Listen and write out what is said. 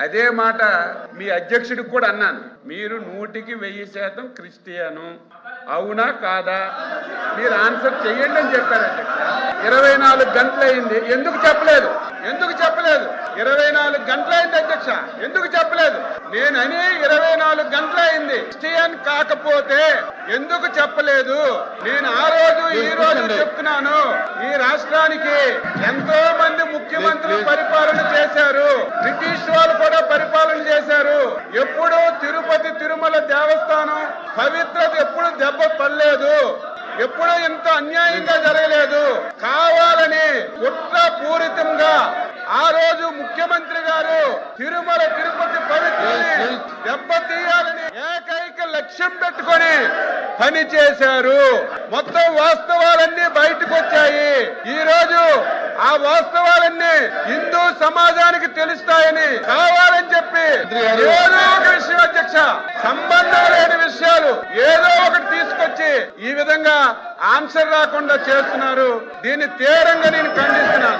అదే మాట మీ అధ్యక్షుడికి కూడా అన్నాను. మీరు 100% క్రిస్టియను, అవునా కాదా? మీరు ఆన్సర్ చెయ్యండి అని చెప్పారు అధ్యక్ష. 24 గంటలైంది, ఎందుకు చెప్పలేదు? 24 గంటలైంది అధ్యక్ష, ఎందుకు చెప్పలేదు? నేనని 24 గంటలైంది. క్రిస్టియన్ కాకపోతే ఎందుకు చెప్పలేదు? నేను ఆ రోజు ఈ రోజు చెప్తున్నాను. ఈ రాష్ట్రానికి ఎంతో మంది ముఖ్యమంత్రులు పరిపాలన చేశారు, బ్రిటిష్ వాళ్ళు కూడా పరిపాలన చేశారు. ఎప్పుడు తిరుపతి తిరుమల దేవస్థానం పవిత్రత ఎప్పుడు దెబ్బ పడలేదు, ఎప్పుడూ ఇంత అన్యాయంగా జరగలేదు. కావాలని కుట్రపూరితంగా ఆ రోజు ముఖ్యమంత్రి గారు తిరుమల తిరుపతి పవిత్రని దెబ్బతీయాలని ఏకైక లక్ష్యం పెట్టుకొని పని చేశారు. మొత్తం వాస్తవాలన్నీ బయటకు వచ్చాయి. ఈ రోజు ఆ వాస్తవాలన్నీ హిందూ సమాజానికి తెలుస్తాయని కావాలని చెప్పి ఏదో ఒక విషయం అధ్యక్ష, సంబంధం లేని విషయాలు ఏదో ఒకటి తీసుకొచ్చి ఈ విధంగా ఆన్సర్ రాకుండా చేస్తున్నారు. దీన్ని తీవ్రంగా నేను ఖండిస్తున్నాను.